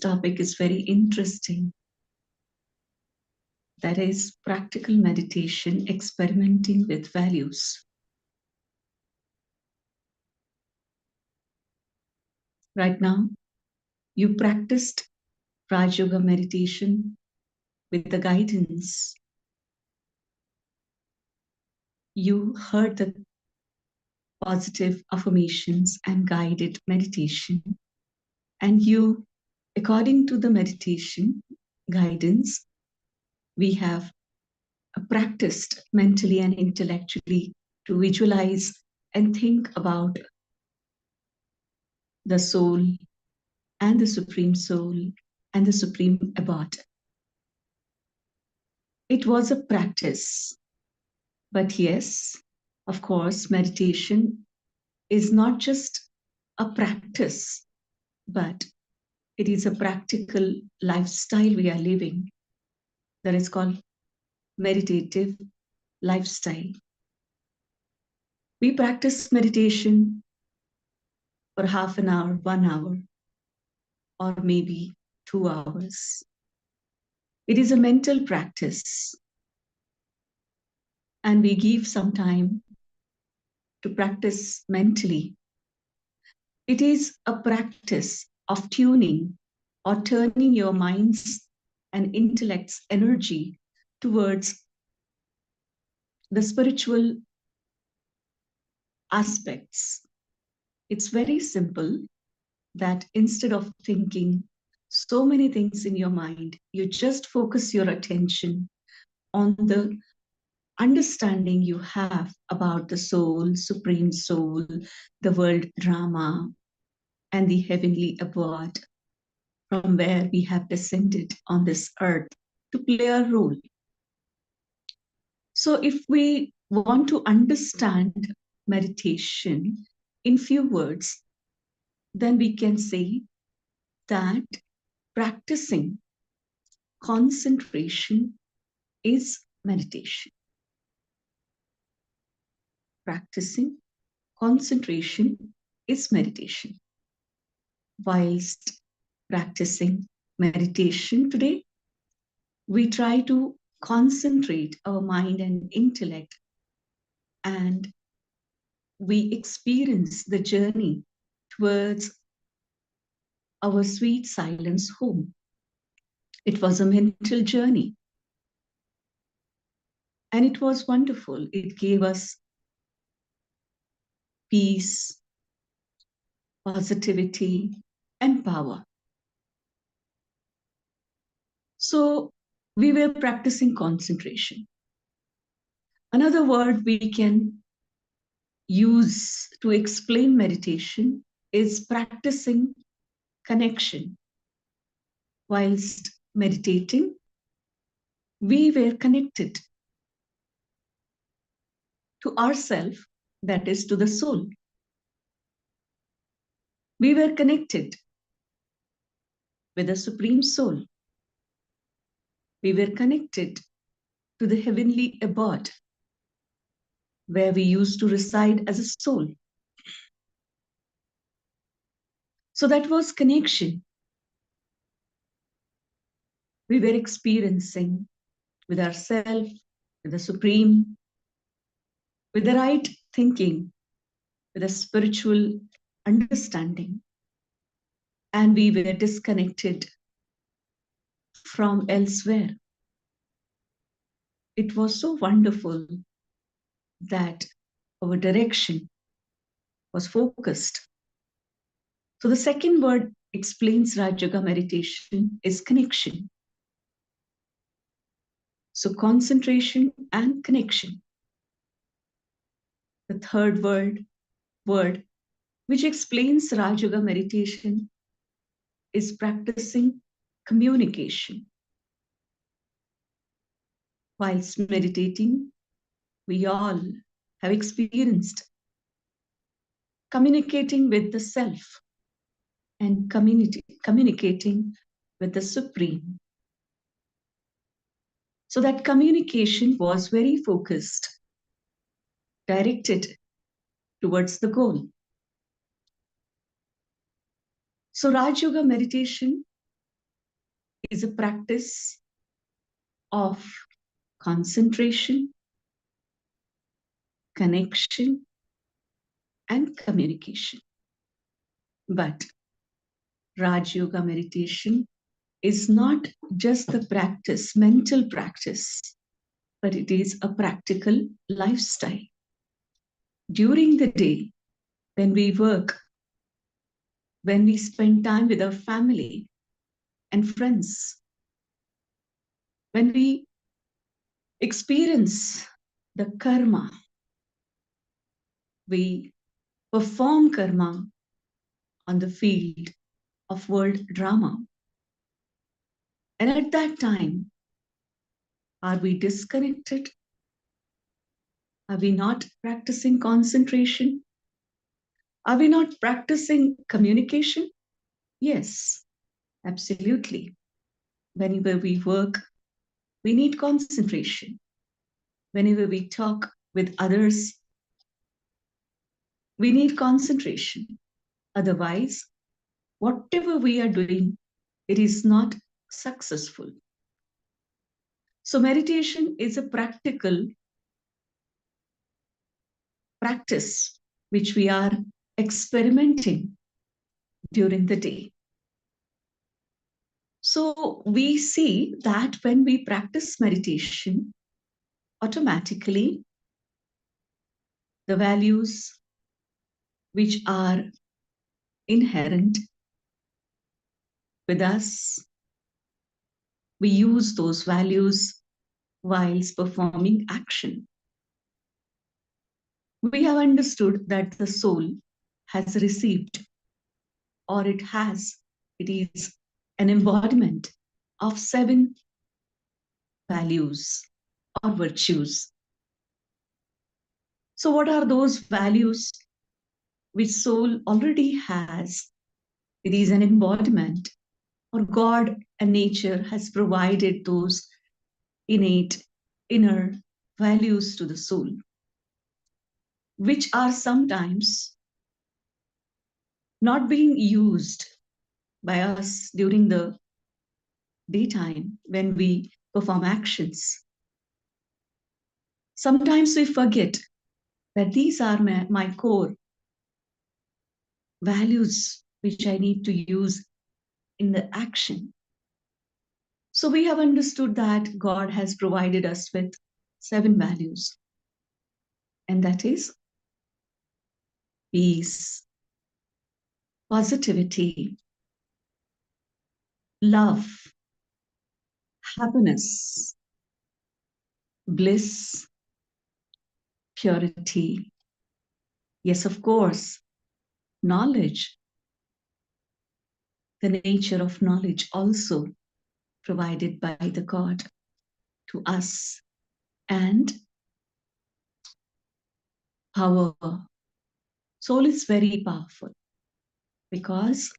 topic is very interesting. That is practical meditation, experimenting with values. Right now, you practiced Raj Yoga meditation with the guidance. You heard the positive affirmations and guided meditation. And you, according to the meditation guidance, we have practiced mentally and intellectually to visualize and think about the soul and the Supreme Soul and the Supreme Abode. It was a practice. But yes, of course, meditation is not just a practice, but it is a practical lifestyle we are living that is called meditative lifestyle. We practice meditation for half an hour, 1 hour, or maybe 2 hours. It is a mental practice, and we give some time to practice mentally. It is a practice of tuning or turning your mind's and intellect's energy towards the spiritual aspects. It's very simple that instead of thinking so many things in your mind, you just focus your attention on the understanding you have about the soul, Supreme Soul, the world drama, and the heavenly abode, from where we have descended on this earth to play a role. So if we want to understand meditation in few words, then we can say that practicing concentration is meditation. Practicing concentration is meditation. Whilst practicing meditation today, we try to concentrate our mind and intellect, and we experience the journey towards our sweet silence home. It was a mental journey, and it was wonderful. It gave us peace, positivity, and power. So we were practicing concentration. Another word we can use to explain meditation is practicing connection. Whilst meditating, we were connected to ourselves, that is, to the soul. We were connected with the Supreme Soul. We were connected to the heavenly abode, where we used to reside as a soul. So that was connection. We were experiencing with ourselves, with the Supreme, with the right thinking, with a spiritual understanding. And we were disconnected from elsewhere. It was so wonderful that our direction was focused. So the second word explains Raj Yoga meditation is connection. So concentration and connection. The third word which explains Raj Yoga meditation is practicing communication. Whilst meditating, we all have experienced communicating with the self and communicating with the Supreme. So that communication was very focused, directed towards the goal. So Raj Yoga meditation is a practice of concentration, connection, and communication. But Raj Yoga meditation is not just the practice, mental practice, but it is a practical lifestyle. During the day, when we work, when we spend time with our family and friends, when we experience the karma, we perform karma on the field of world drama. And at that time, are we disconnected? Are we not practicing concentration? Are we not practicing communication? Yes, absolutely. Whenever we work, we need concentration. Whenever we talk with others, we need concentration. Otherwise, whatever we are doing, it is not successful. So, meditation is a practical practice which we are experimenting during the day. So, we see that when we practice meditation, automatically the values which are inherent with us, we use those values whilst performing action. We have understood that the soul has received, or it is an embodiment of 7 values or virtues. So, what are those values which soul already has? It is an embodiment, or God and nature has provided those innate inner values to the soul, which are sometimes not being used by us during the daytime when we perform actions. Sometimes we forget that these are my core values which I need to use in the action. So we have understood that God has provided us with 7 values, and that is peace, positivity, love, happiness, bliss, purity. Yes, of course, knowledge, the nature of knowledge also provided by the God to us, and power. Soul is very powerful because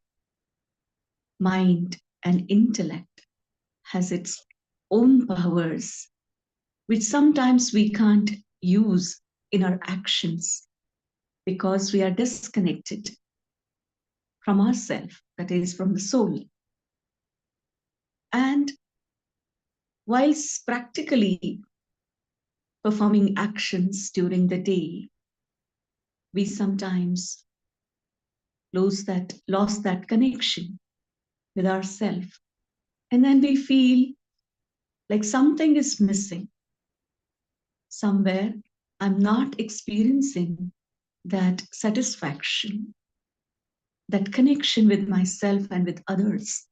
mind and intellect has its own powers, which sometimes we can't use in our actions because we are disconnected from ourselves, that is, from the soul. And whilst practically performing actions during the day, we sometimes lost that connection with ourselves. And then we feel like something is missing. Somewhere I'm not experiencing that satisfaction, that connection with myself and with others.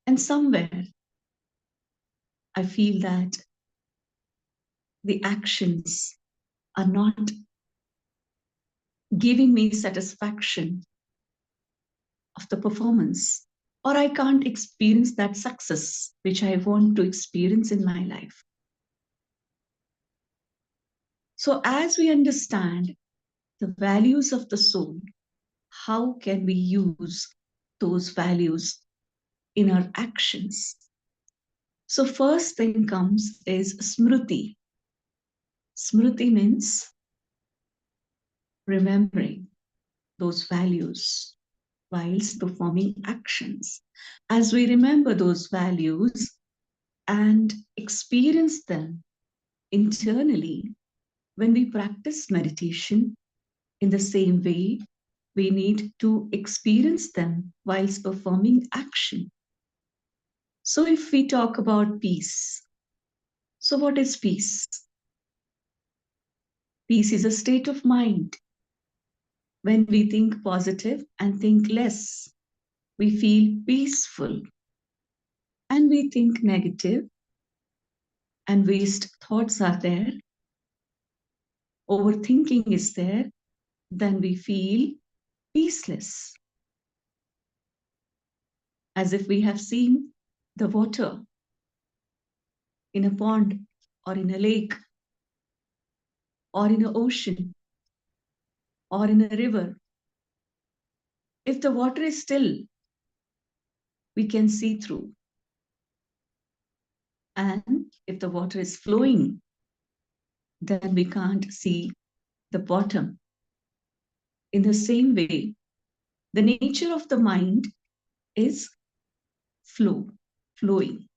And somewhere I feel that the actions are not giving me satisfaction of the performance, or I can't experience that success which I want to experience in my life. So, as we understand the values of the soul, how can we use those values in our actions? So, first thing comes is smriti. Smriti means remembering those values. whilst performing actions. As we remember those values and experience them internally, when we practice meditation in the same way, we need to experience them whilst performing action. So, if we talk about peace, so what is peace? Peace is a state of mind. When we think positive and think less, we feel peaceful. And we think negative and waste thoughts are there, overthinking is there, then we feel peaceless. As if we have seen the water in a pond or in a lake or in an ocean or in a river. If the water is still, we can see through. And if the water is flowing, then we can't see the bottom. In the same way, the nature of the mind is flowing.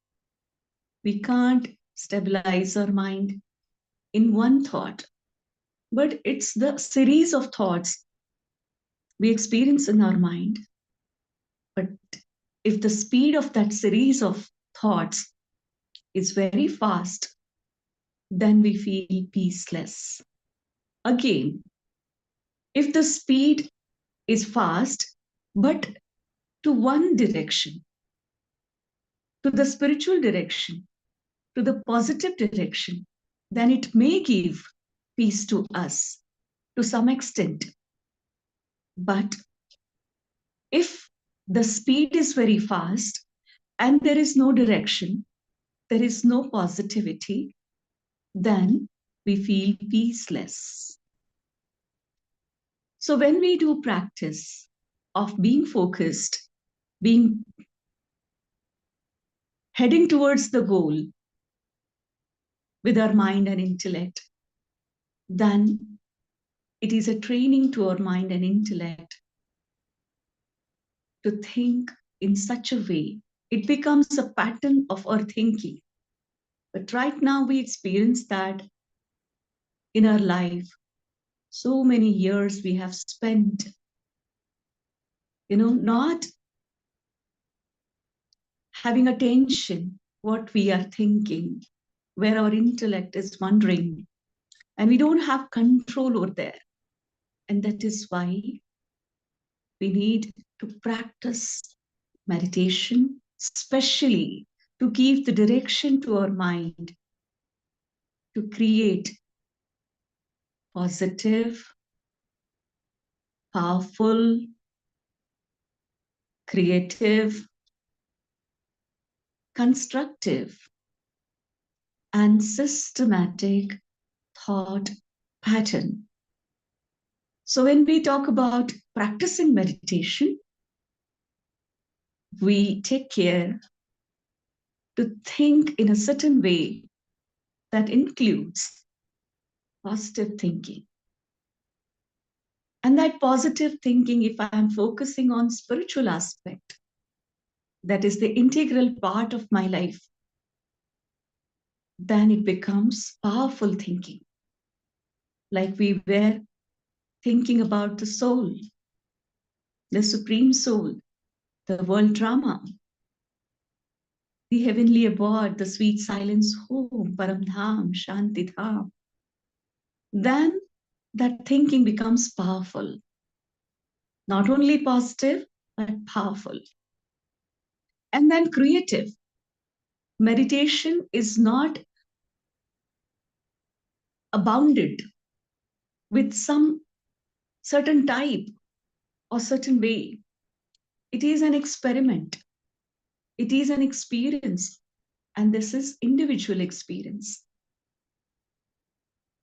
We can't stabilize our mind in one thought, but it's the series of thoughts we experience in our mind. But if the speed of that series of thoughts is very fast, then we feel peaceless. Again, if the speed is fast, but to one direction, to the spiritual direction, to the positive direction, then it may give peace to us to some extent. But if the speed is very fast and there is no direction, there is no positivity, then we feel peaceless. So when we do practice of being focused, being heading towards the goal with our mind and intellect, then it is a training to our mind and intellect to think in such a way. It becomes a pattern of our thinking. But right now we experience that in our life. So many years we have spent, not having attention what we are thinking, where our intellect is wandering, and we don't have control over there. And that is why we need to practice meditation, especially to give the direction to our mind to create positive, powerful, creative, constructive, and systematic thought pattern. So, when we talk about practicing meditation, we take care to think in a certain way that includes positive thinking. And that positive thinking, if I am focusing on spiritual aspect, that is the integral part of my life, then it becomes powerful thinking. Like we were thinking about the soul, the supreme soul, the world drama, the heavenly abode, the sweet silence home, Param Dham, Shanti Dham. Then that thinking becomes powerful. Not only positive, but powerful. And then creative. Meditation is not abounded with some certain type or certain way. It is an experiment. It is an experience. And this is individual experience.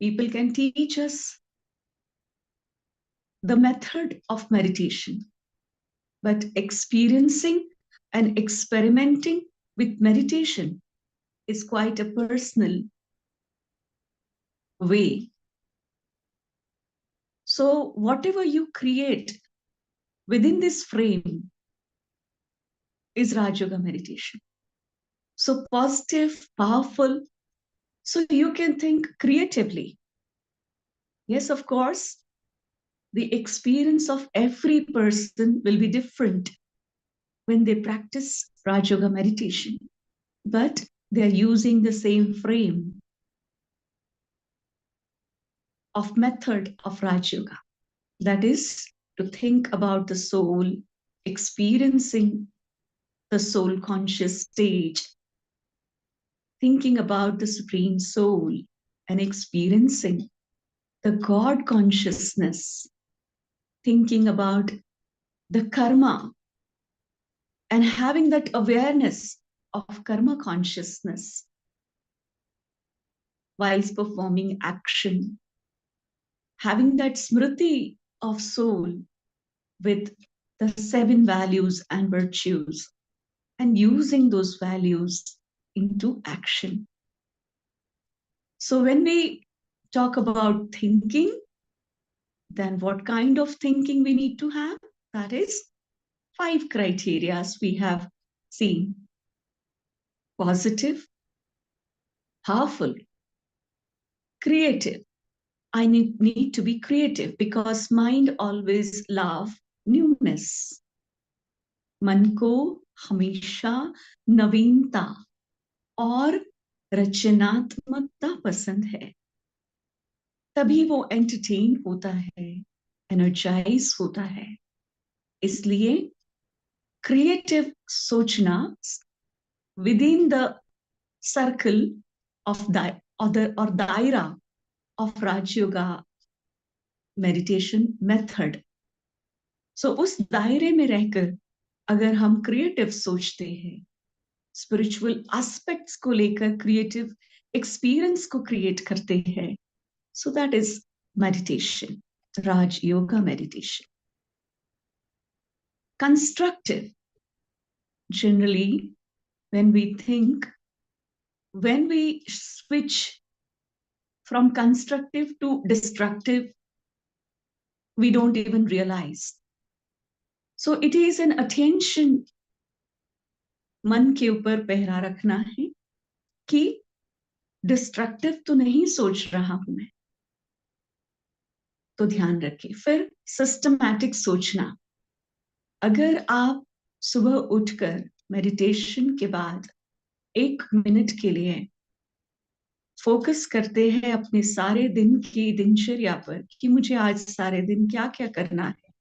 People can teach us the method of meditation, but experiencing and experimenting with meditation is quite a personal way. So, whatever you create within this frame is Raj Yoga meditation. So positive, powerful, so you can think creatively. Yes, of course, the experience of every person will be different when they practice Raj Yoga meditation, but they're using the same frame of method of Raj Yoga. That is to think about the soul, experiencing the soul conscious stage, thinking about the Supreme Soul, and experiencing the God consciousness, thinking about the karma, and having that awareness of karma consciousness whilst performing action, having that smriti of soul with the seven values and virtues, and using those values into action. So, when we talk about thinking, then what kind of thinking we need to have? That is 5 criteria we have seen: positive, powerful, creative. I need to be creative because mind always love newness. मन को हमेशा नवीनता और रचनात्मकता पसंद है, तभी वो एंटरटेन होता है, एनर्जाइज होता है. इसलिए क्रिएटिव सोचना within the circle of or daira of Raj Yoga meditation method. So उस दायरे में रहकर अगर हम क्रिएटिव सोचते हैं, स्पिरिचुअल एस्पेक्ट्स को लेकर क्रिएटिव एक्सपीरियंस को क्रिएट करते हैं, so that is meditation, Raj yoga meditation. Constructive, generally when we think, when we switch from constructive to destructive, we don't even realize. So it is an attention, मन के ऊपर पहरा रखना है कि डिस्ट्रक्टिव तो नहीं सोच रहा हूं मैं, तो ध्यान रखें. फिर सिस्टमैटिक सोचना. अगर आप सुबह उठकर मेडिटेशन के बाद 1 मिनट के लिए फोकस करते हैं अपने सारे दिन की दिनचर्या पर कि मुझे आज सारे दिन क्या क्या करना है,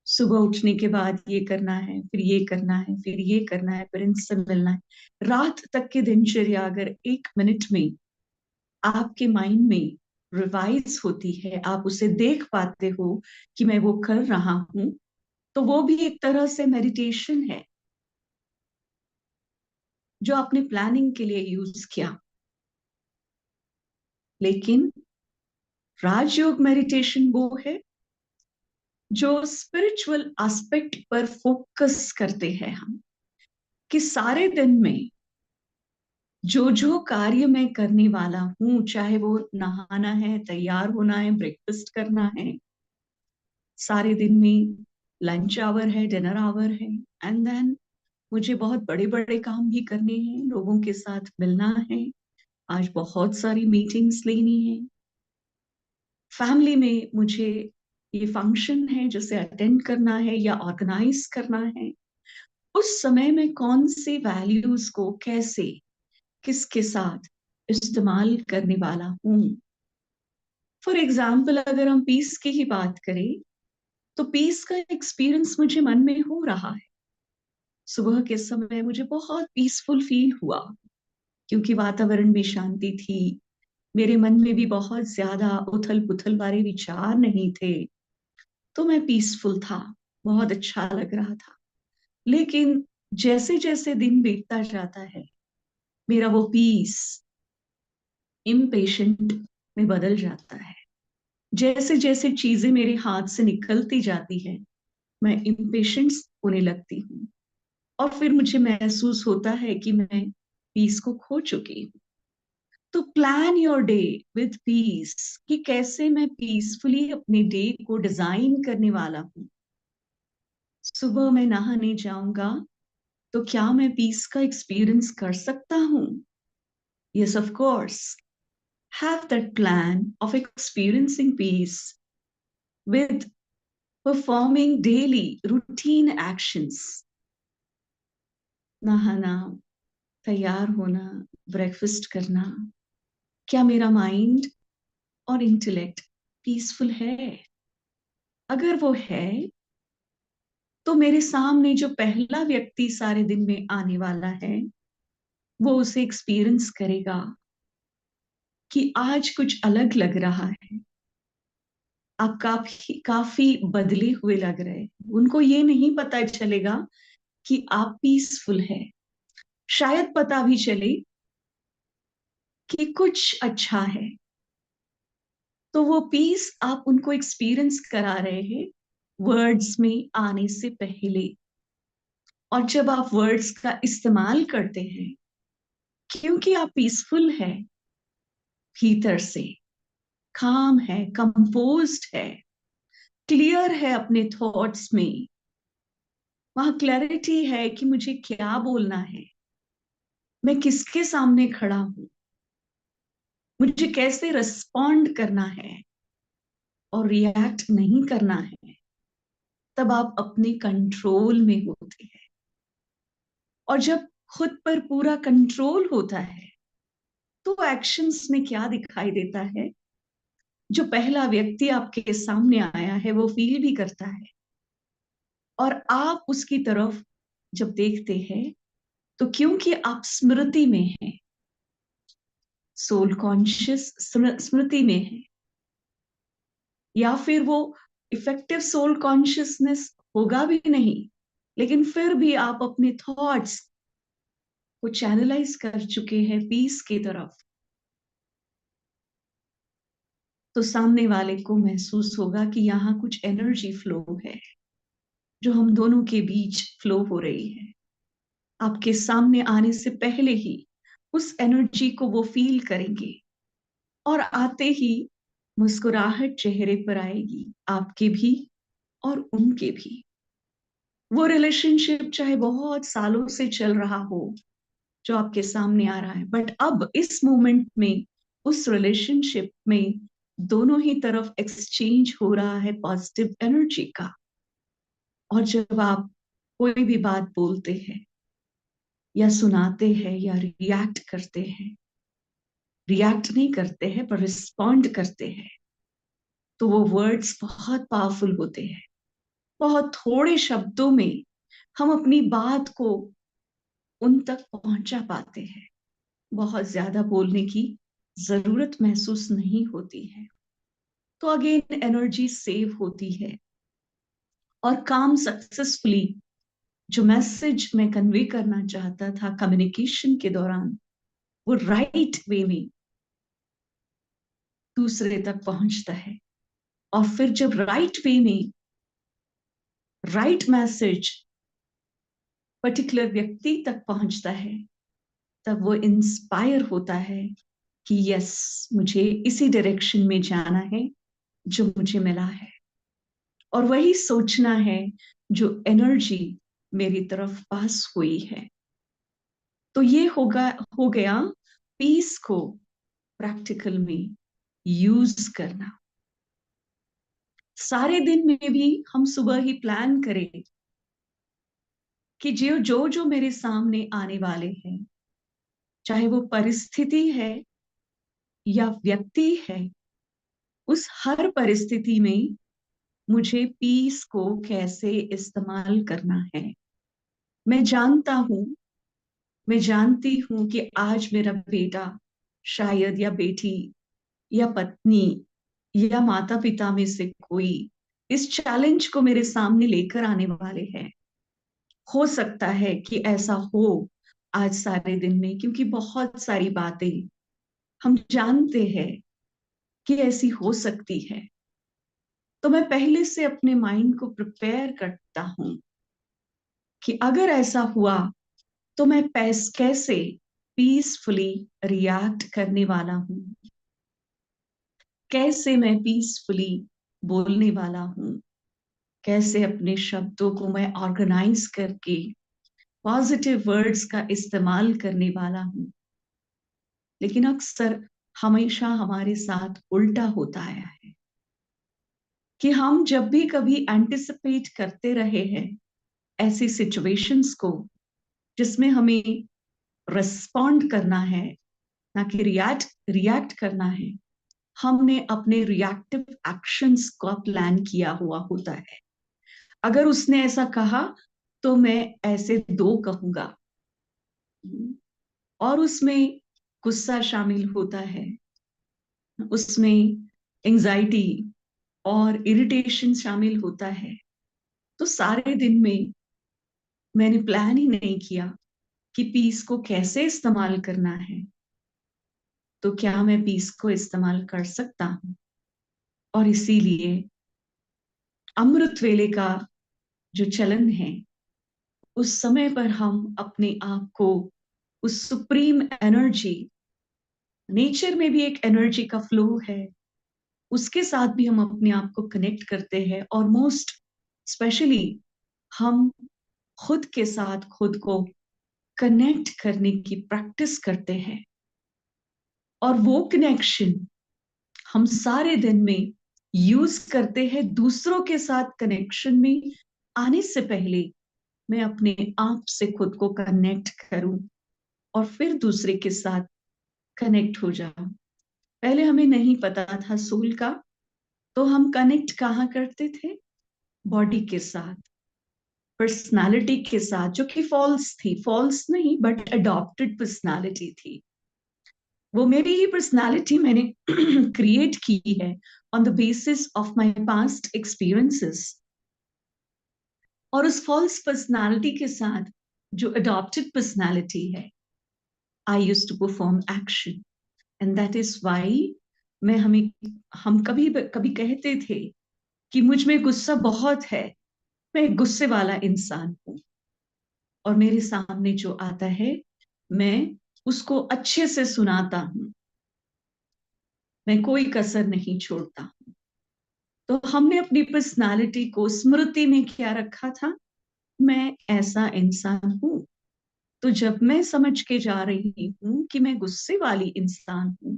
सुबह उठने के बाद ये करना है, फिर ये करना है, फिर ये करना है, फिर इनसे मिलना है, रात तक की दिनचर्या अगर 1 मिनट में आपके माइंड में रिवाइज होती है, आप उसे देख पाते हो कि मैं वो कर रहा हूं, तो वो भी एक तरह से मेडिटेशन है जो आपने प्लानिंग के लिए यूज किया. लेकिन राजयोग मेडिटेशन वो है जो स्पिरिचुअल एस्पेक्ट पर फोकस करते हैं हम, कि सारे दिन में जो जो कार्य मैं करने वाला हूं, चाहे वो नहाना है, तैयार होना है, ब्रेकफास्ट करना है, सारे दिन में लंच आवर है, डिनर आवर है, एंड देन मुझे बहुत बड़े बड़े काम भी करने हैं, लोगों के साथ मिलना है, आज बहुत सारी मीटिंग्स लेनी है, फैमिली में मुझे ये फंक्शन है जिसे अटेंड करना है या ऑर्गेनाइज करना है. उस समय में कौन सी वैल्यूज को कैसे, किसके साथ इस्तेमाल करने वाला हूं. फॉर एग्जाम्पल, अगर हम पीस की ही बात करें, तो पीस का एक्सपीरियंस मुझे मन में हो रहा है. सुबह के समय मुझे बहुत पीसफुल फील हुआ क्योंकि वातावरण में शांति थी, मेरे मन में भी बहुत ज्यादा उथल पुथल वाले विचार नहीं थे, तो मैं पीसफुल था, बहुत अच्छा लग रहा था. लेकिन जैसे जैसे दिन बीतता जाता है, मेरा वो पीस इम्पेशेंट में बदल जाता है. जैसे जैसे चीजें मेरे हाथ से निकलती जाती है, मैं इम्पेशेंट होने लगती हूँ, और फिर मुझे महसूस होता है कि मैं पीस को खो चुकी हूँ. तो plan your day with piece, कि कैसे मैं पीसफुली अपने डे को डिजाइन करने वाला हूँ. सुबह मैं नहाने जाऊंगा तो क्या मैं पीस का एक्सपीरियंस कर सकता हूँ? Yes, of course. Have that plan of experiencing peace with performing daily routine actions. नहाना, तैयार होना, ब्रेकफास्ट करना. क्या मेरा माइंड और इंटेलेक्ट पीसफुल है? अगर वो है तो मेरे सामने जो पहला व्यक्ति सारे दिन में आने वाला है वो उसे एक्सपीरियंस करेगा कि आज कुछ अलग लग रहा है. आप काफी काफी बदले हुए लग रहे हैं. उनको ये नहीं पता चलेगा कि आप पीसफुल है. शायद पता भी चले कि कुछ अच्छा है. तो वो पीस आप उनको एक्सपीरियंस करा रहे हैं वर्ड्स में आने से पहले. और जब आप वर्ड्स का इस्तेमाल करते हैं, क्योंकि आप पीसफुल है भीतर से, काम है, कंपोज्ड है, क्लियर है अपने थॉट्स में, वहां क्लैरिटी है कि मुझे क्या बोलना है, मैं किसके सामने खड़ा हूं, मुझे कैसे रिस्पॉन्ड करना है और रिएक्ट नहीं करना है. तब आप अपने कंट्रोल में होते हैं. और जब खुद पर पूरा कंट्रोल होता है तो एक्शंस में क्या दिखाई देता है? जो पहला व्यक्ति आपके सामने आया है वो फील भी करता है. और आप उसकी तरफ जब देखते हैं तो क्योंकि आप स्मृति में हैं, सोल कॉन्शियस स्मृति में है, या फिर वो इफेक्टिव सोल कॉन्शियसनेस होगा भी नहीं, लेकिन फिर भी आप अपने थॉट्स को चैनलाइज कर चुके हैं पीस की तरफ, तो सामने वाले को महसूस होगा कि यहाँ कुछ एनर्जी फ्लो है जो हम दोनों के बीच फ्लो हो रही है. आपके सामने आने से पहले ही उस एनर्जी को वो फील करेंगे और आते ही मुस्कुराहट चेहरे पर आएगी, आपके भी और उनके भी. वो रिलेशनशिप चाहे बहुत सालों से चल रहा हो जो आपके सामने आ रहा है, बट अब इस मोमेंट में उस रिलेशनशिप में दोनों ही तरफ एक्सचेंज हो रहा है पॉजिटिव एनर्जी का. और जब आप कोई भी बात बोलते हैं या सुनाते हैं या रिएक्ट नहीं करते हैं पर रिस्पॉन्ड करते हैं, तो वो वर्ड्स बहुत पावरफुल होते हैं. बहुत थोड़े शब्दों में हम अपनी बात को उन तक पहुंचा पाते हैं. बहुत ज्यादा बोलने की जरूरत महसूस नहीं होती है. तो अगेन एनर्जी सेव होती है और काम सक्सेसफुली जो मैसेज मैं कन्वे करना चाहता था कम्युनिकेशन के दौरान वो राइट वे में दूसरे तक पहुंचता है. और फिर जब राइट वे में राइट मैसेज पर्टिकुलर व्यक्ति तक पहुंचता है तब वो इंस्पायर होता है कि यस, मुझे इसी डायरेक्शन में जाना है जो मुझे मिला है, और वही सोचना है जो एनर्जी मेरी तरफ पास हुई है. तो ये हो गया पीस को प्रैक्टिकल में यूज करना. सारे दिन में भी हम सुबह ही प्लान करें कि जो जो जो मेरे सामने आने वाले हैं, चाहे वो परिस्थिति है या व्यक्ति है, उस हर परिस्थिति में मुझे पीस को कैसे इस्तेमाल करना है. मैं जानता हूं, मैं जानती हूं कि आज मेरा बेटा शायद, या बेटी, या पत्नी, या माता पिता में से कोई इस चैलेंज को मेरे सामने लेकर आने वाले हैं. हो सकता है कि ऐसा हो आज सारे दिन में, क्योंकि बहुत सारी बातें हम जानते हैं कि ऐसी हो सकती है. तो मैं पहले से अपने माइंड को प्रिपेयर करता हूं कि अगर ऐसा हुआ तो मैं कैसे पीसफुली रिएक्ट करने वाला हूं, कैसे मैं पीसफुली बोलने वाला हूं, कैसे अपने शब्दों को मैं ऑर्गेनाइज करके पॉजिटिव वर्ड्स का इस्तेमाल करने वाला हूं। लेकिन अक्सर हमेशा हमारे साथ उल्टा होता आया है कि हम जब भी कभी एंटिसिपेट करते रहे हैं ऐसी सिचुएशंस को जिसमें हमें रिस्पॉन्ड करना है, ना कि रिएक्ट रिएक्ट करना है, हमने अपने रिएक्टिव एक्शंस का प्लान किया हुआ होता है। अगर उसने ऐसा कहा तो मैं ऐसे दो कहूंगा, और उसमें गुस्सा शामिल होता है, उसमें एंजाइटी और इरिटेशन शामिल होता है। तो सारे दिन में मैंने प्लान ही नहीं किया कि पीस को कैसे इस्तेमाल करना है। तो क्या मैं पीस को इस्तेमाल कर सकता हूं? और इसीलिए अमृत वेले का जो चलन है, उस समय पर हम अपने आप को उस सुप्रीम एनर्जी, नेचर में भी एक एनर्जी का फ्लो है, उसके साथ भी हम अपने आप को कनेक्ट करते हैं। और मोस्ट स्पेशली हम खुद के साथ खुद को कनेक्ट करने की प्रैक्टिस करते हैं। और वो कनेक्शन हम सारे दिन में यूज करते हैं। दूसरों के साथ कनेक्शन में आने से पहले मैं अपने आप से खुद को कनेक्ट करूं और फिर दूसरे के साथ कनेक्ट हो जाऊं। पहले हमें नहीं पता था सोल का, तो हम कनेक्ट कहाँ करते थे? बॉडी के साथ, पर्सनालिटी के साथ, जो कि फॉल्स थी, फॉल्स नहीं बट अडॉप्टेड पर्सनालिटी थी। वो मेरी ही पर्सनालिटी मैंने क्रिएट की है on the basis of my past experiences. और उस फॉल्स पर्सनालिटी के साथ जो अडॉप्टेड पर्सनालिटी है, I used to perform action, and that is why मैं हमें हम कभी कभी कहते थे कि मुझ में गुस्सा बहुत है, मैं एक गुस्से वाला इंसान हूं। और मेरे सामने जो आता है मैं उसको अच्छे से सुनाता हूं, मैं कोई कसर नहीं छोड़ता। तो हमने अपनी पर्सनालिटी को स्मृति में क्या रखा था? मैं ऐसा इंसान हूं। तो जब मैं समझ के जा रही हूं कि मैं गुस्से वाली इंसान हूं,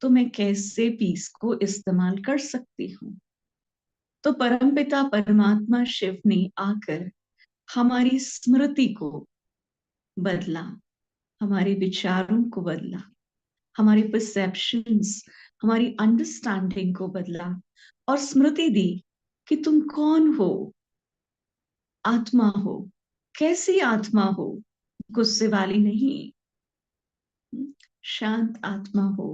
तो मैं कैसे पीस को इस्तेमाल कर सकती हूँ? तो परमपिता परमात्मा शिव ने आकर हमारी स्मृति को बदला, हमारे विचारों को बदला, हमारे परसेप्शंस, हमारी अंडरस्टैंडिंग को बदला और स्मृति दी कि तुम कौन हो? आत्मा हो। कैसी आत्मा हो? गुस्से वाली नहीं, शांत आत्मा हो,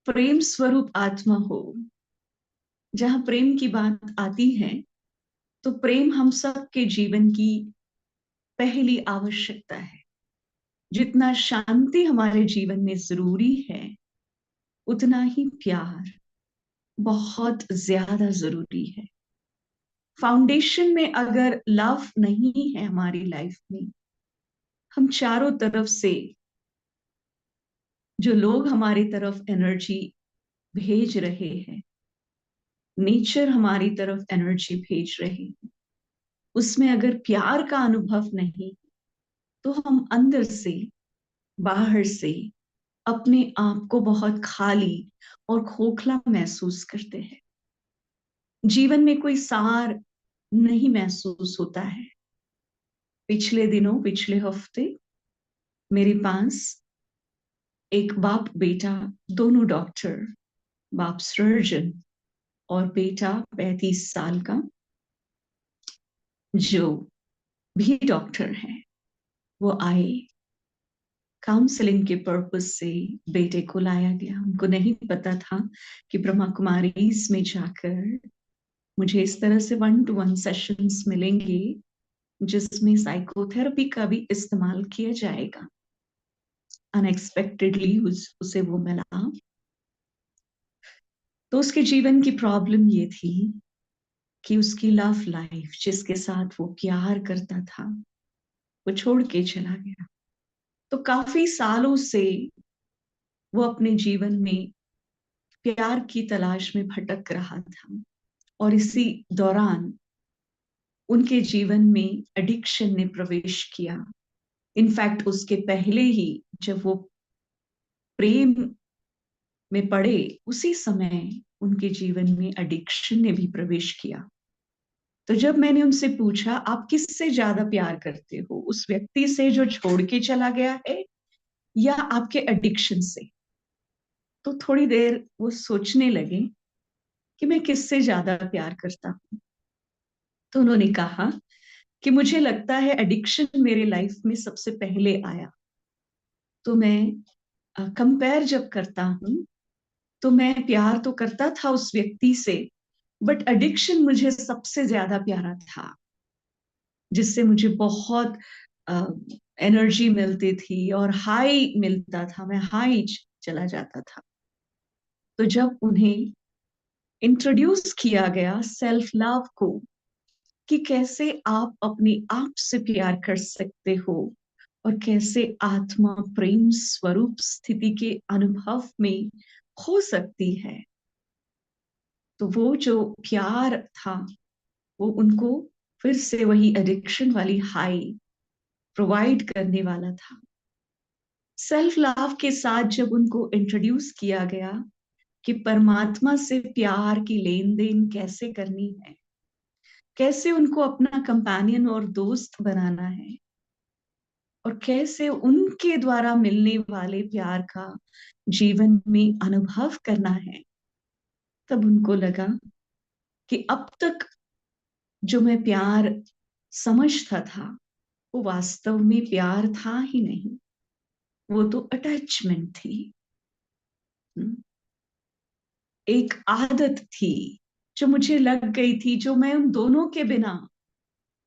प्रेम स्वरूप आत्मा हो। जहां प्रेम की बात आती है तो प्रेम हम सब के जीवन की पहली आवश्यकता है। जितना शांति हमारे जीवन में जरूरी है, उतना ही प्यार बहुत ज्यादा जरूरी है। फाउंडेशन में अगर लव नहीं है हमारी लाइफ में, हम चारों तरफ से जो लोग हमारी तरफ एनर्जी भेज रहे हैं, नेचर हमारी तरफ एनर्जी भेज रहे हैं, उसमें अगर प्यार का अनुभव नहीं, तो हम अंदर से, बाहर से अपने आप को बहुत खाली और खोखला महसूस करते हैं। जीवन में कोई सार नहीं महसूस होता है। पिछले दिनों, पिछले हफ्ते मेरे पास एक बाप बेटा, दोनों डॉक्टर, बाप सर्जन और बेटा 35 साल का, जो भी डॉक्टर है, वो आए। काउंसलिंग के पर्पस से बेटे को लाया गया। उनको नहीं पता था कि ब्रह्मा कुमारीज में जाकर मुझे इस तरह से 1-to-1 सेशंस मिलेंगे जिसमें साइकोथेरेपी का भी इस्तेमाल किया जाएगा। अनएक्सपेक्टेडली उसे वो मिला। तो उसके जीवन की प्रॉब्लम ये थी कि उसकी लव लाइफ, जिसके साथ वो प्यार करता था, वो छोड़ के चला गया। तो काफी सालों से वो अपने जीवन में प्यार की तलाश में भटक रहा था। और इसी दौरान उनके जीवन में एडिक्शन ने प्रवेश किया। इनफैक्ट उसके पहले ही जब वो प्रेम में पड़े, उसी समय उनके जीवन में एडिक्शन ने भी प्रवेश किया। तो जब मैंने उनसे पूछा, आप किससे ज्यादा प्यार करते हो, उस व्यक्ति से जो छोड़ के चला गया है या आपके एडिक्शन से? तो थोड़ी देर वो सोचने लगे कि मैं किससे ज्यादा प्यार करता हूँ। तो उन्होंने कहा कि मुझे लगता है एडिक्शन मेरे लाइफ में सबसे पहले आया। तो मैं कंपेयर जब करता हूँ तो मैं प्यार तो करता था उस व्यक्ति से, बट एडिक्शन मुझे सबसे ज्यादा प्यारा था, जिससे मुझे बहुत एनर्जी मिलती थी और हाई मिलता था, मैं हाई चला जाता था। तो जब उन्हें इंट्रोड्यूस किया गया सेल्फ लव को, कि कैसे आप अपने आप से प्यार कर सकते हो और कैसे आत्मा प्रेम स्वरूप स्थिति के अनुभव में हो सकती है, तो वो जो प्यार था वो उनको फिर से वही एडिक्शन वाली हाई प्रोवाइड करने वाला था। सेल्फ लव के साथ जब उनको इंट्रोड्यूस किया गया कि परमात्मा से प्यार की लेन देन कैसे करनी है, कैसे उनको अपना कंपेनियन और दोस्त बनाना है, और कैसे उनके द्वारा मिलने वाले प्यार का जीवन में अनुभव करना है, तब उनको लगा कि अब तक जो मैं प्यार समझता था वो वास्तव में प्यार था ही नहीं, वो तो अटैचमेंट थी। हम्म, एक आदत थी जो मुझे लग गई थी, जो मैं उन दोनों के बिना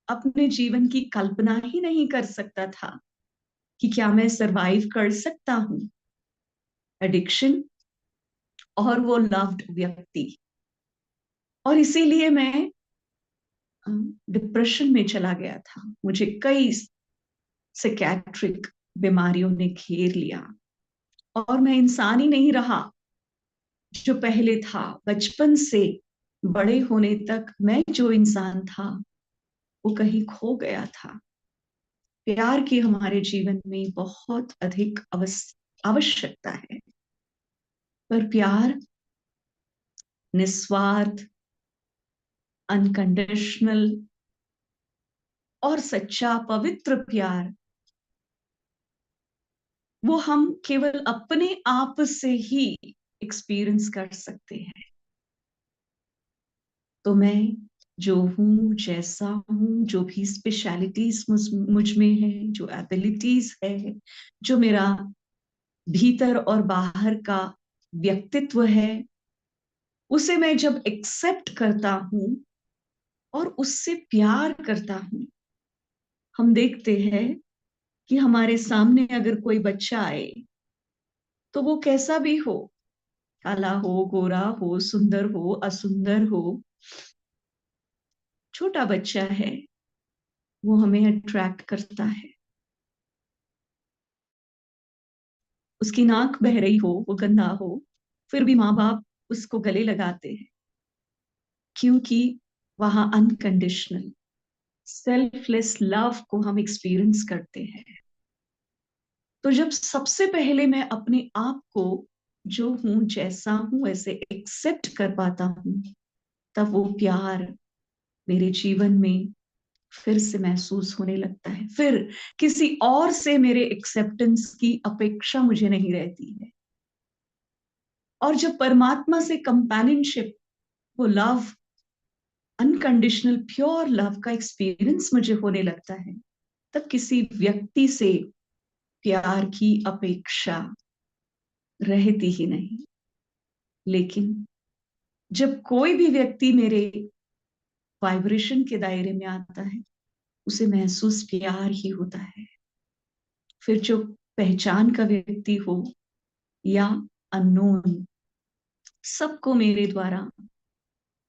अपने जीवन की कल्पना ही नहीं कर सकता था कि क्या मैं सरवाइव कर सकता हूं। एडिक्शन और वो लव्ड व्यक्ति, और इसीलिए मैं डिप्रेशन में चला गया था। मुझे कई साइकियाट्रिक बीमारियों ने घेर लिया और मैं इंसान ही नहीं रहा जो पहले था। बचपन से बड़े होने तक मैं जो इंसान था वो कहीं खो गया था। प्यार की हमारे जीवन में बहुत अधिक आवश्यकता है, पर प्यार निस्वार्थ, अनकंडीशनल और सच्चा पवित्र प्यार वो हम केवल अपने आप से ही एक्सपीरियंस कर सकते हैं। तो मैं जो हूं, जैसा हूं, जो भी स्पेशलिटीज मुझ में है, जो एबिलिटीज है, जो मेरा भीतर और बाहर का व्यक्तित्व है, उसे मैं जब एक्सेप्ट करता हूं और उससे प्यार करता हूं, हम देखते हैं कि हमारे सामने अगर कोई बच्चा आए तो वो कैसा भी हो, काला हो, गोरा हो, सुंदर हो, असुंदर हो, छोटा बच्चा है, वो हमें अट्रैक्ट करता है। उसकी नाक बह रही हो, वो गंदा हो, फिर भी माँ बाप उसको गले लगाते हैं, क्योंकि वहां अनकंडीशनल सेल्फलेस लव को हम एक्सपीरियंस करते हैं। तो जब सबसे पहले मैं अपने आप को जो हूं, जैसा हूं, ऐसे एक्सेप्ट कर पाता हूं, तब वो प्यार मेरे जीवन में फिर से महसूस होने लगता है। फिर किसी और से मेरे एक्सेप्टेंस की अपेक्षा मुझे नहीं रहती है। और जब परमात्मा से कंपेनियनशिप, वो लव, अनकंडीशनल प्योर लव का एक्सपीरियंस मुझे होने लगता है, तब किसी व्यक्ति से प्यार की अपेक्षा रहती ही नहीं। लेकिन जब कोई भी व्यक्ति मेरे वाइब्रेशन के दायरे में आता है, उसे महसूस प्यार ही होता है। फिर जो पहचान का व्यक्ति हो या अननोन, सबको मेरे द्वारा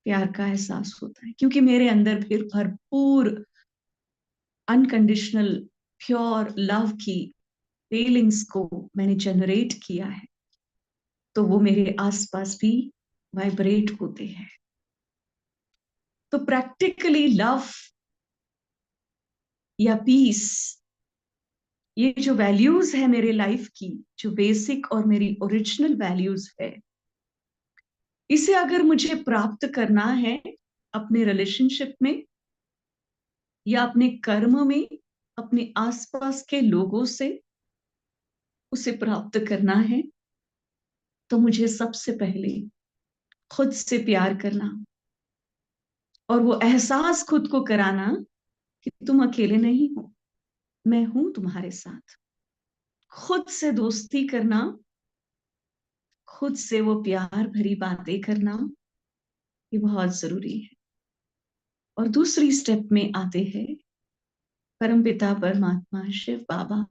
प्यार का एहसास होता है, क्योंकि मेरे अंदर फिर भरपूर अनकंडीशनल प्योर लव की फीलिंग्स को मैंने जनरेट किया है, तो वो मेरे आसपास भी वाइब्रेट होते हैं। तो प्रैक्टिकली लव या पीस, ये जो वैल्यूज है मेरे लाइफ की, जो बेसिक और मेरी ओरिजिनल वैल्यूज है, इसे अगर मुझे प्राप्त करना है अपने रिलेशनशिप में या अपने कर्म में, अपने आसपास के लोगों से उसे प्राप्त करना है, तो मुझे सबसे पहले खुद से प्यार करना और वो एहसास खुद को कराना कि तुम अकेले नहीं हो, मैं हूं तुम्हारे साथ। खुद से दोस्ती करना, खुद से वो प्यार भरी बातें करना, ये बहुत जरूरी है। और दूसरी स्टेप में आते हैं परमपिता परमात्मा शिव बाबा,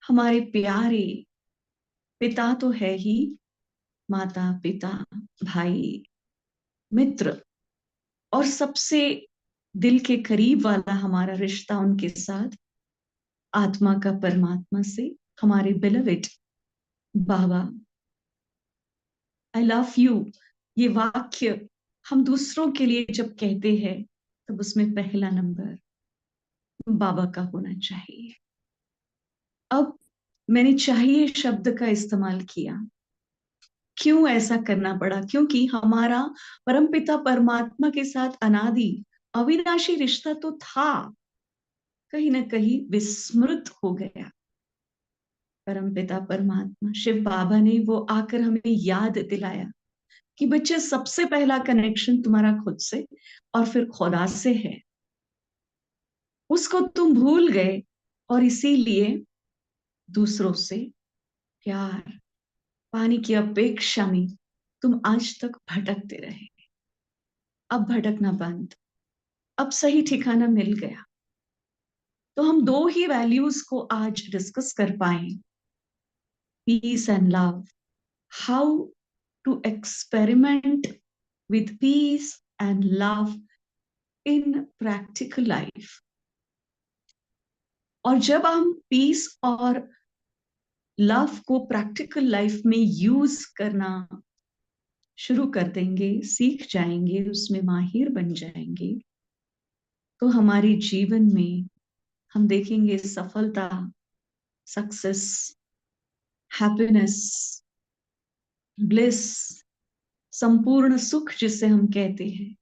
हमारे प्यारे पिता तो है ही, माता पिता भाई मित्र, और सबसे दिल के करीब वाला हमारा रिश्ता उनके साथ, आत्मा का परमात्मा से, हमारे beloved Baba. I love you, ये वाक्य हम दूसरों के लिए जब कहते हैं तब उसमें पहला नंबर बाबा का होना चाहिए। अब मैंने चाहिए शब्द का इस्तेमाल किया, क्यों ऐसा करना पड़ा? क्योंकि हमारा परमपिता परमात्मा के साथ अनादि अविनाशी रिश्ता तो था, कहीं ना कहीं विस्मृत हो गया। परमपिता परमात्मा शिव बाबा ने वो आकर हमें याद दिलाया कि बच्चे, सबसे पहला कनेक्शन तुम्हारा खुद से और फिर खुदा से है। उसको तुम भूल गए और इसीलिए दूसरों से प्यार पाने की अपेक्षा में तुम आज तक भटकते रहे। अब भटकना बंद, अब सही ठिकाना मिल गया। तो हम दो ही वैल्यूज को आज डिस्कस कर पाए, peace and love. How to experiment with peace and love in practical life. और जब हम पीस और लव को प्रैक्टिकल लाइफ में यूज करना शुरू कर देंगे, सीख जाएंगे, उसमें माहिर बन जाएंगे, तो हमारे जीवन में हम देखेंगे सफलता, सक्सेस, हैप्पीनेस, ब्लिस, संपूर्ण सुख जिसे हम कहते हैं,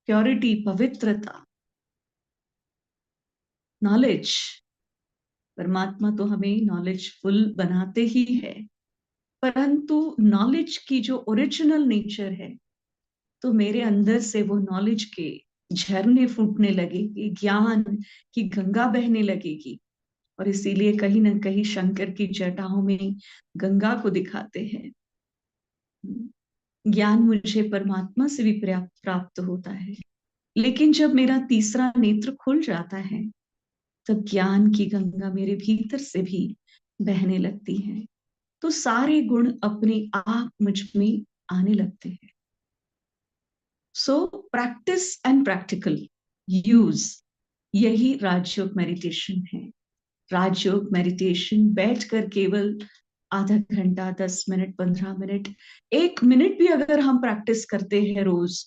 प्योरिटी, पवित्रता, नॉलेज। परमात्मा तो हमें नॉलेजफुल बनाते ही है, परंतु नॉलेज की जो ओरिजिनल नेचर है, तो मेरे अंदर से वो नॉलेज के झरने फूटने लगेगी, ज्ञान की गंगा बहने लगेगी। और इसीलिए कहीं ना कहीं शंकर की जटाओं में गंगा को दिखाते हैं। ज्ञान मुझे परमात्मा से भी प्राप्त होता है, लेकिन जब मेरा तीसरा नेत्र खुल जाता है, तब ज्ञान की गंगा मेरे भीतर से भी बहने लगती है। तो सारे गुण अपने आप मुझ में आने लगते हैं। So practice and practical use, यही राजयोग मेडिटेशन है। राजयोग मेडिटेशन बैठकर केवल आधा घंटा, 10 मिनट, 15 मिनट, 1 मिनट भी अगर हम प्रैक्टिस करते हैं रोज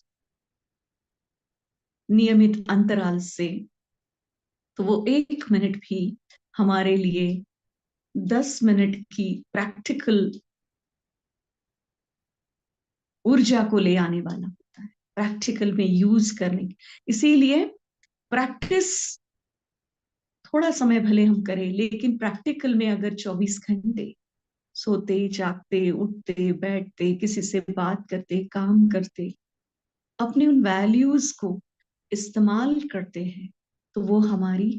नियमित अंतराल से, तो वो 1 मिनट भी हमारे लिए 10 मिनट की प्रैक्टिकल ऊर्जा को ले आने वाला होता है, प्रैक्टिकल में यूज करने। इसीलिए प्रैक्टिस थोड़ा समय भले हम करें, लेकिन प्रैक्टिकल में अगर 24 घंटे सोते जागते उठते बैठते किसी से बात करते काम करते अपने उन वैल्यूज को इस्तेमाल करते हैं, तो वो हमारी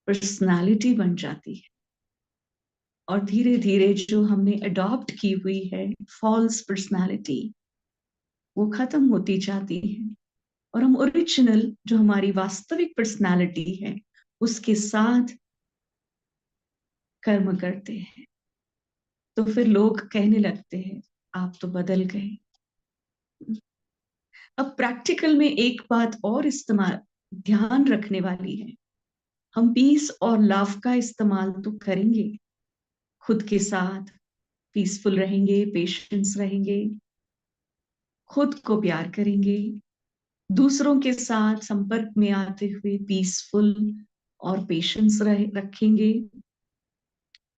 पर्सनालिटी बन जाती है। और धीरे धीरे जो हमने अडॉप्ट की हुई है फॉल्स पर्सनालिटी, वो खत्म होती जाती है और हम ओरिजिनल जो हमारी वास्तविक पर्सनालिटी है उसके साथ कर्म करते हैं। तो फिर लोग कहने लगते हैं आप तो बदल गए। अब प्रैक्टिकल में एक बात और इस्तेमाल ध्यान रखने वाली है, हम पीस और लव का इस्तेमाल तो करेंगे, खुद के साथ पीसफुल रहेंगे, पेशेंस रहेंगे, खुद को प्यार करेंगे, दूसरों के साथ संपर्क में आते हुए पीसफुल और पेशेंस रखेंगे,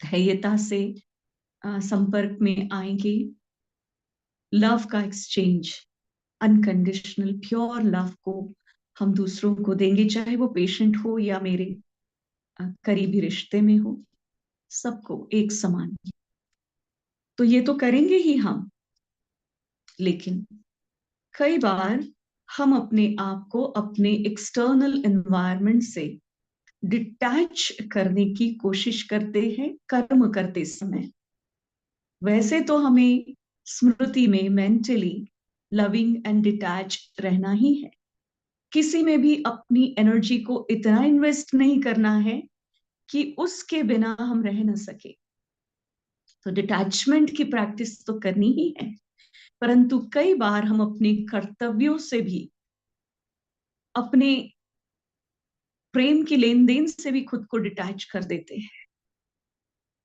धैर्यता से संपर्क में आएंगे। लव का एक्सचेंज, अनकंडीशनल प्योर लव को हम दूसरों को देंगे, चाहे वो पेशेंट हो या मेरे करीबी रिश्ते में हो, सबको एक समान। तो ये तो करेंगे ही हम, लेकिन कई बार हम अपने आप को अपने एक्सटर्नल एनवायरनमेंट से डिटैच करने की कोशिश करते हैं कर्म करते समय। वैसे तो हमें स्मृति में मेंटली लविंग एंड डिटैच रहना ही है, किसी में भी अपनी एनर्जी को इतना इन्वेस्ट नहीं करना है कि उसके बिना हम रह ना सके। तो डिटैचमेंट की प्रैक्टिस तो करनी ही है, परंतु कई बार हम अपने कर्तव्यों से भी, अपने प्रेम की लेन देन से भी खुद को डिटैच कर देते हैं।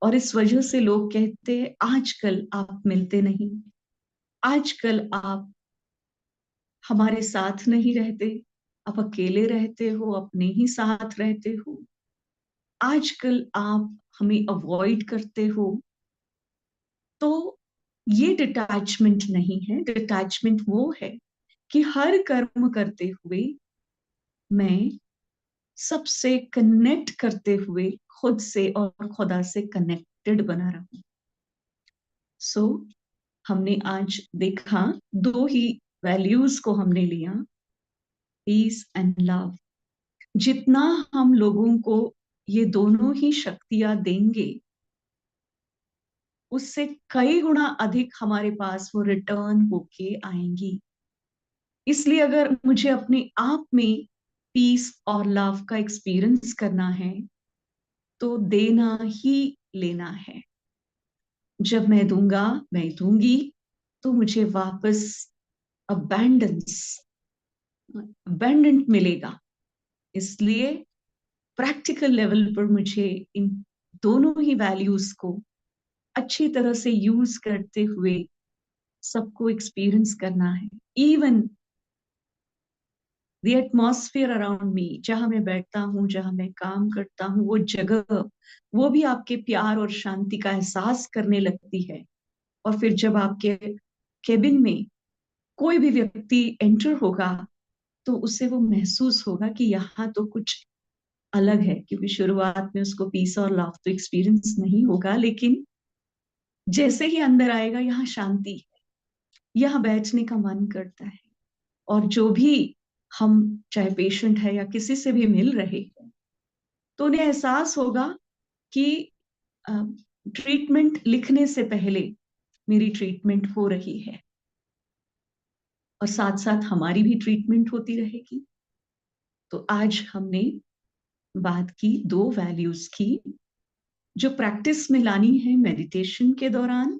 और इस वजह से लोग कहते हैं आजकल आप मिलते नहीं, आजकल आप हमारे साथ नहीं रहते, आप अकेले रहते हो, अपने ही साथ रहते हो, आजकल आप हमें अवॉइड करते हो। तो ये डिटैचमेंट नहीं है। डिटैचमेंट वो है कि हर कर्म करते हुए मैं सबसे कनेक्ट करते हुए खुद से और खुदा से कनेक्टेड बना रहूं। सो हमने आज देखा, दो ही वैल्यूज को हमने लिया, पीस एंड लव। जितना हम लोगों को ये दोनों ही शक्तियां देंगे, उससे कई गुना अधिक हमारे पास वो रिटर्न होके आएंगी। इसलिए अगर मुझे अपने आप में पीस और लव का एक्सपीरियंस करना है, तो देना ही लेना है। जब मैं दूंगा, मैं दूंगी, तो मुझे वापस अबैंडेंस, अबैंडेंट मिलेगा। इसलिए प्रैक्टिकल लेवल पर मुझे इन दोनों ही वैल्यूज को अच्छी तरह से यूज करते हुए सबको एक्सपीरियंस करना है। Even the atmosphere around me, जहां मैं बैठता हूँ, जहां मैं काम करता हूँ, वो जगह, वो भी आपके प्यार और शांति का एहसास करने लगती है। और फिर जब आपके केबिन में कोई भी व्यक्ति एंटर होगा, तो उससे वो महसूस होगा कि यहाँ तो कुछ अलग है, क्योंकि शुरुआत में उसको पीस और लव तो एक्सपीरियंस नहीं होगा, लेकिन जैसे ही अंदर आएगा, यहाँ शांति है, यहाँ बैठने का मन करता है। और जो भी हम, चाहे पेशेंट है या किसी से भी मिल रहे हैं, तो उन्हें एहसास होगा कि ट्रीटमेंट लिखने से पहले मेरी ट्रीटमेंट हो रही है, और साथ साथ हमारी भी ट्रीटमेंट होती रहेगी। तो आज हमने बात की दो वैल्यूज की, जो प्रैक्टिस में लानी है, मेडिटेशन के दौरान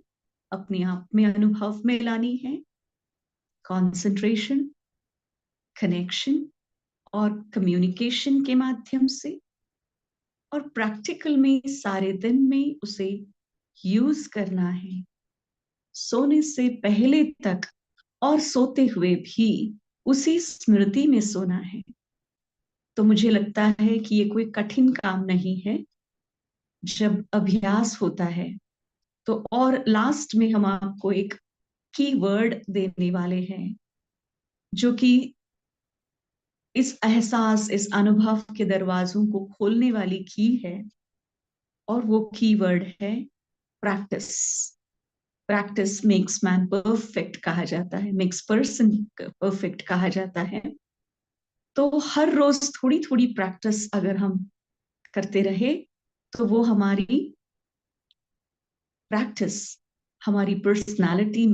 अपने आप में अनुभव में लानी है, कंसंट्रेशन, कनेक्शन और कम्युनिकेशन के माध्यम से, और प्रैक्टिकल में सारे दिन में उसे यूज करना है, सोने से पहले तक और सोते हुए भी उसी स्मृति में सोना है। तो मुझे लगता है कि ये कोई कठिन काम नहीं है जब अभ्यास होता है। तो और लास्ट में हम आपको एक की वर्ड देने वाले हैं, जो कि इस एहसास, इस अनुभव के दरवाजों को खोलने वाली की है, और वो की वर्ड है practice. Practice makes man perfect कहा जाता है, मेक्स पर्सन परफेक्ट कहा जाता है। तो हर रोज थोड़ी थोड़ी प्रैक्टिस अगर हम करते रहे, तो वो हमारी प्रैक्टिस हमारी पर्सनालिटी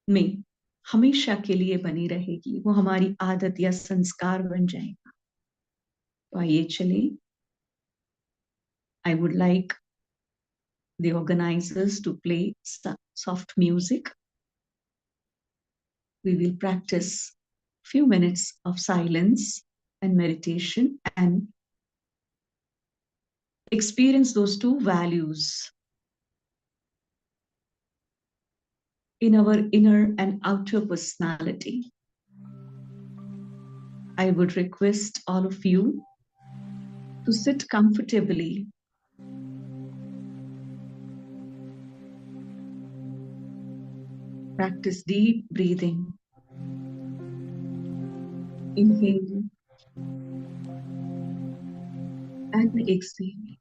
में हमेशा के लिए बनी रहेगी, वो हमारी आदत या संस्कार बन जाएगा। तो आइए चले, I would like the organizers to play soft music. We will practice few minutes of silence and meditation and experience those two values in our inner and outer personality. I would request all of you to sit comfortably. Practice deep breathing. Inhale and exhale.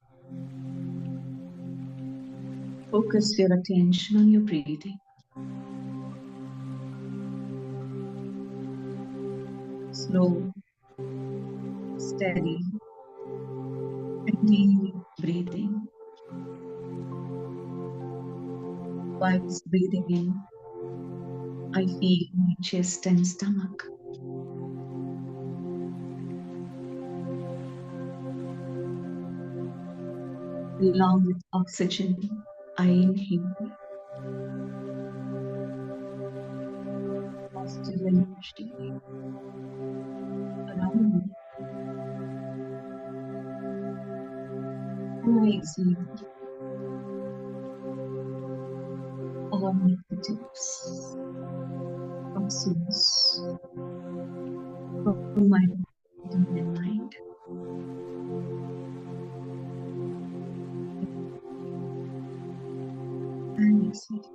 Focus your attention on your breathing. Slow, steady, and deep breathing. Whilst breathing in, I feel my chest and stomach. Along with oxygen, I inhale positive energy around me. And I exhale all negatives, toxins from my body and my mind. And exhale.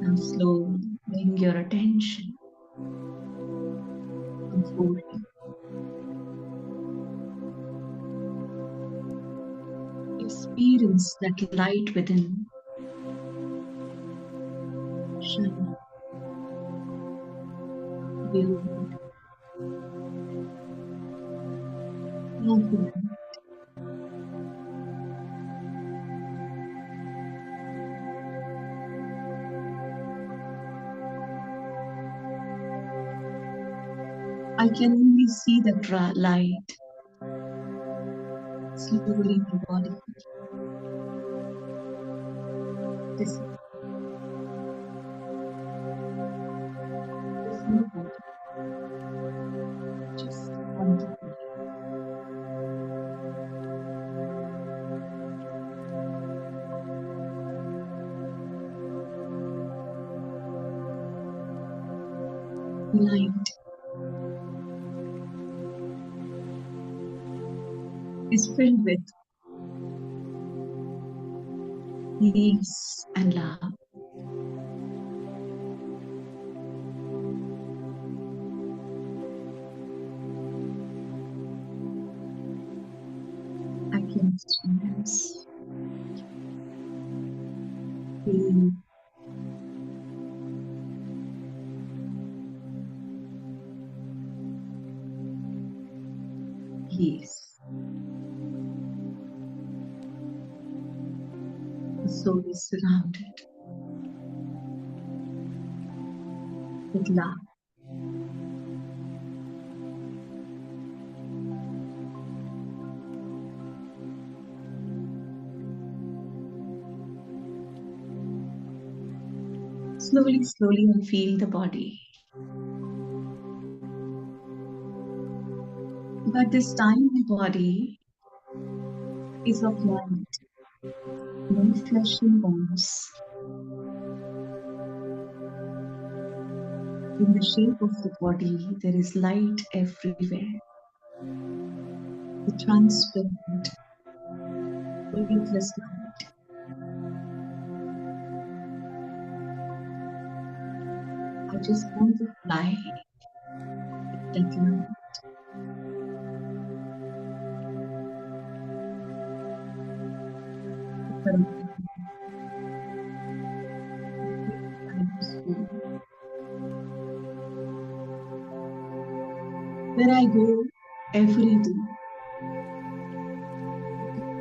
Now slowly bring your attention on forehead. Experience that light within, shine beyond, confident. I can only see that light slowly in the body. This is no body, just wonderful. Light is filled with peace and love. I can experience feel peace. The soul is surrounded with love. Slowly, slowly, I feel the body. But this time, my body is of light, no flesh and bones. In the shape of the body, there is light everywhere. The transparent, weightless light. I just want to fly with that light. Where I go every day.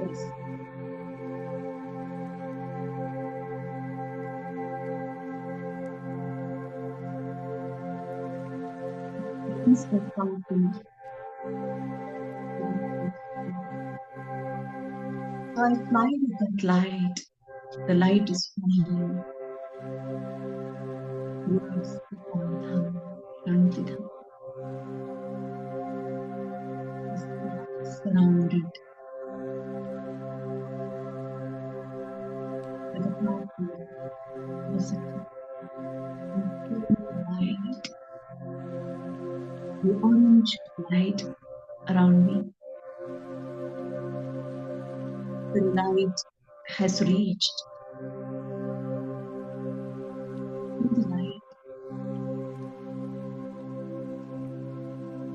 Yes. Things that come to me. So I fly with that light. The light is flying towards the Dham, Shantidham. Surrounded with a powerful, positive, and pure light. the orange light around me. The light has reached. In the light,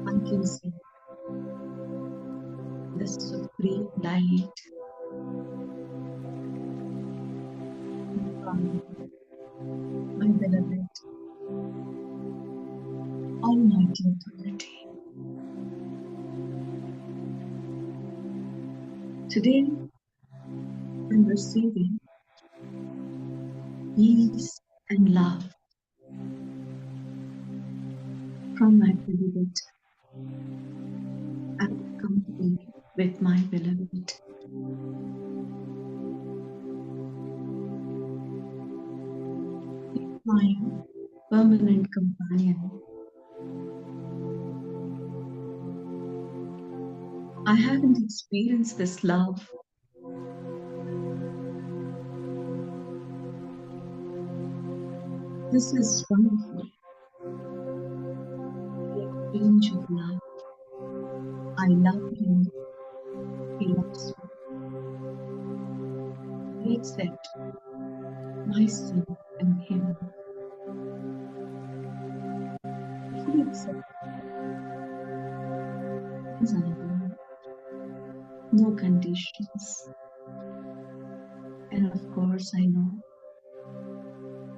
I can see the supreme light from my beloved Almighty Authority. Today, I'm receiving peace and love from my beloved. I come to be with my beloved. My permanent companion. I haven't experienced this love. This is wonderful. The exchange of love. I love him. He loves me. I accept myself and him. He accepts as I am. No conditions. And of course, I know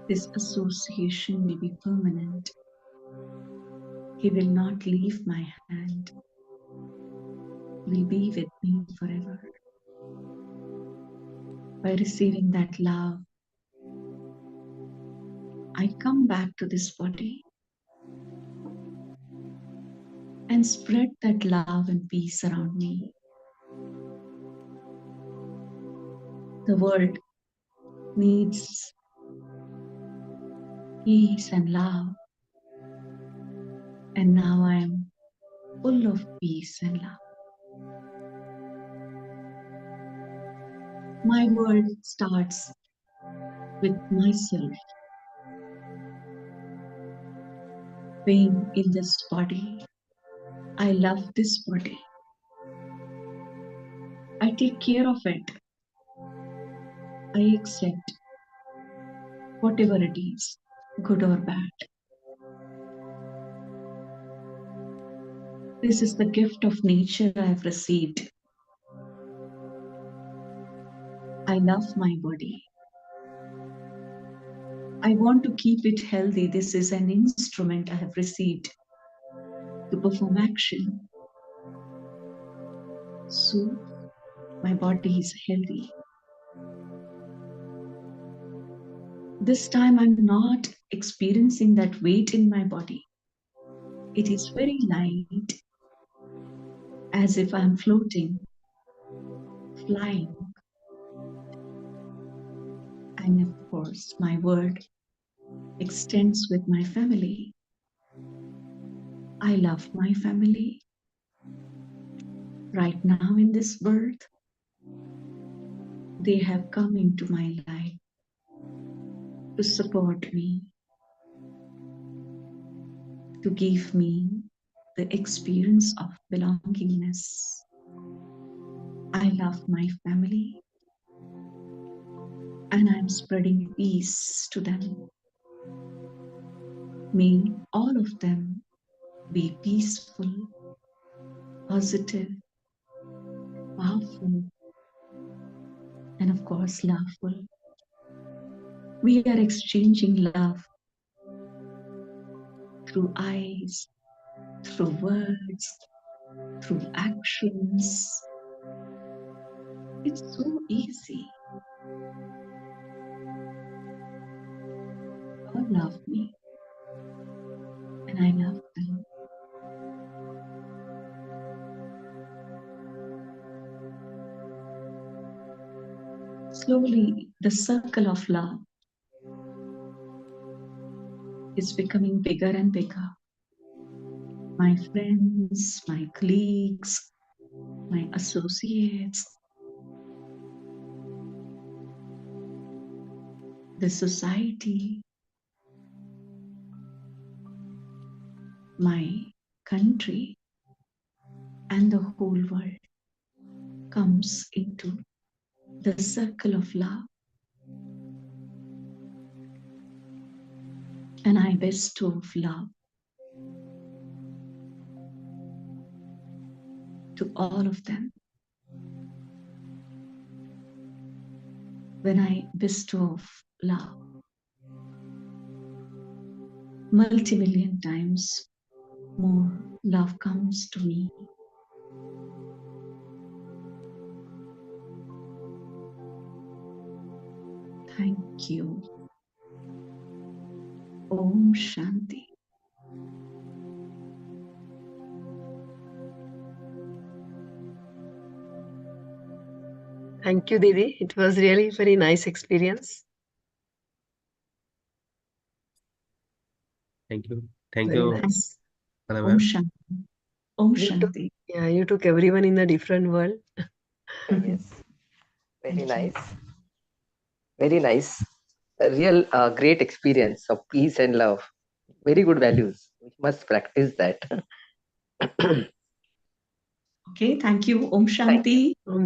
this association will be permanent. He will not leave my hand. He will be with me forever. By receiving that love, I come back to this body and spread that love and peace around me. The world needs peace and love, and now I am full of peace and love. My world starts with myself being in this body. I love this body. I take care of it. I accept whatever it is, good or bad. This is the gift of nature I have received. I love my body. I want to keep it healthy. This is an instrument I have received to perform action. So my body is healthy. This time I'm not experiencing that weight in my body. It is very light, as if I'm floating, flying. And of course, my world extends with my family. I love my family. Right now in this birth, they have come into my life to support me, to give me the experience of belongingness. I love my family and I'm spreading peace to them. May all of them be peaceful, positive, powerful, and of course, loveful. We are exchanging love through eyes, through words, through actions. It's so easy. God loves me, and I love them. Slowly, the circle of love is becoming bigger and bigger. My friends, my colleagues, my associates, the society, my country, and the whole world comes into the circle of love. And I bestow of love to all of them. When I bestow of love, multi-million times more love comes to me. Thank you. Om Shanti. Thank you, Didi. It was really very nice experience. Thank you. Thank Very you, nice. Kalpana Om ma'am. Shanti. Om You took, Shanti. yeah, you took everyone in a different world. Yes, very Thank you. nice. Very nice. A real great experience of peace and love. Very good values. We must practice that. Okay, thank you. Om Thank you. Shanti. Om